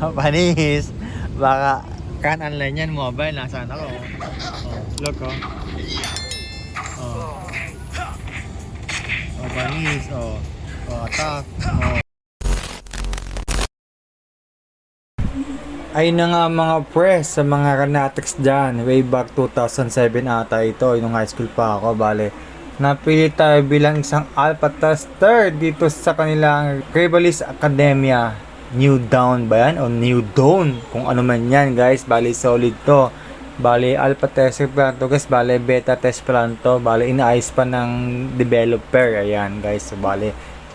Panis. Baka kan online yan, mobile. Nasaan ako? Oh, look oh. Oh. Oh, panis. Oh. Oh, attack. Oh. Ayun na nga mga pre, sa mga Kanatics dyan, way back 2007 ata ito, yung high school pa ako, bale. Napili tayo bilang isang alpha tester dito sa kanilang Crevalis Academia. New Dawn ba yan? O New Dawn? Kung ano man yan guys, bale solid to. Bale alpha tester pa to guys, bale beta test pa lang to, bale inaayos pa ng developer, ayan guys, so bale.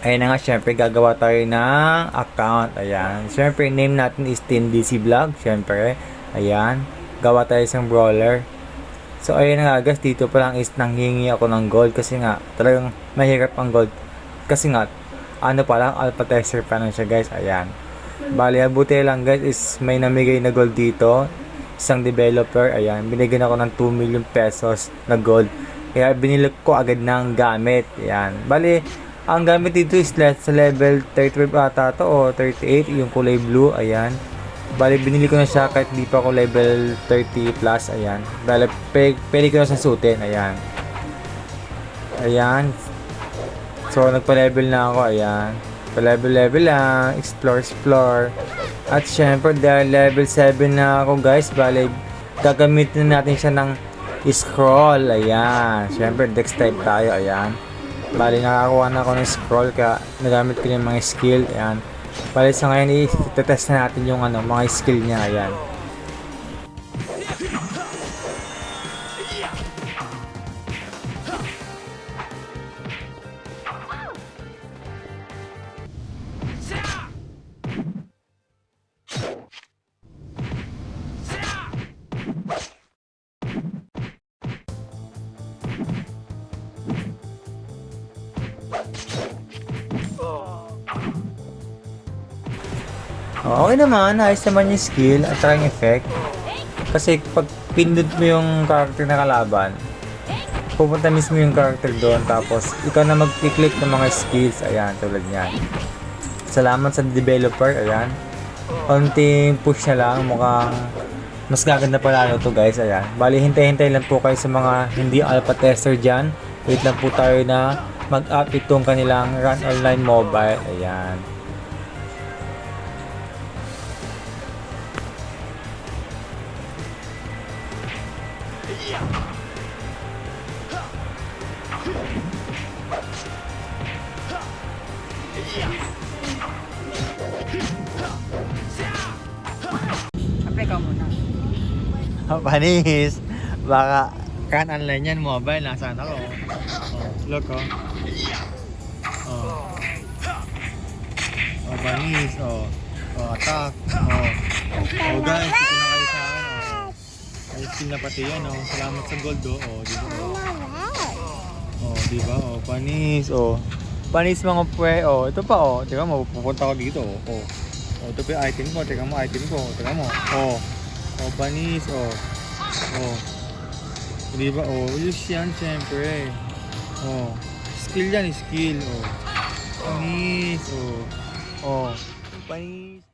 Ayun na nga, syempre gagawa tayo ng account. Ayan. Syempre, name natin is TNDC Vlog. Syempre, ayan. Gawa tayo isang brawler. So, ayun na nga guys, dito pa lang is nanghingi ako ng gold. Kasi nga, talagang mahirap ang gold. Kasi nga, ano pa lang, alpha tester pa lang siya guys. Ayan. Bali, abuti lang guys is may namigay na gold dito. Isang developer. Ayan. Binigyan ako ng 2 million pesos na gold. Kaya binili ko agad ng gamit. Ayan. Bali, ang gamit dito is sa level 35 ata to o 38, yung kulay blue, ayan. Bali, binili ko na siya kahit di pa ako level 30 plus, ayan. Bali, pwede ko na sa suitin, ayan. Ayan. So, nagpa-level na ako, ayan. Pa-level lang, explore. At syempre, dahil level 7 na ako guys, bali, gagamitin natin siya ng scroll, ayan. Syempre, dex type tayo, ayan. Bali, nakakuha na ako ng scroll kaya nagamit ko yung mga skill. Ayan. Bali, sa ngayon i-test na natin yung mga skill niya. Ayan. Okay naman, ayos naman yung skill at saka yung effect. Kasi pag pindot mo yung character na kalaban, pupunta mismo yung character doon, tapos ikaw na mag-click ng mga skills. Ayan, tulad niyan. Salamat sa developer, ayan. Konting push na lang, mukhang mas gaganda pa lalo to guys, ayan. Bali, hintay-hintay lang po kayo sa mga hindi alpha tester dyan. Wait lang po tayo na mag-up itong kanilang Run Online Mobile, ayan. Apply ka muna. Panis. Baka kan online yan, mobile. Nasaan ako? Oh, look oh. Oh. Oh, panis. Oh. Oh, attack. Oh. Oh guys, ito na kayo sa akin. Oh. Ay, skill na pati yan. Oh. Salamat sa gold. Oh, oh di ba? Oh, di ba? Oh, panis. Oh. Panis mga pre. Oh, ito pa oh. Teka mo, pupunta ko dito. Oh. Oh, ito pa yung item ko. Teka mo, item ko. Teka mo. Oh. Oh, panis. Oh. Oh. Di ba? Oh, use yan syempre. Oh. Skill yan, skill. Oh. Panis. Oh. Oh. Panis.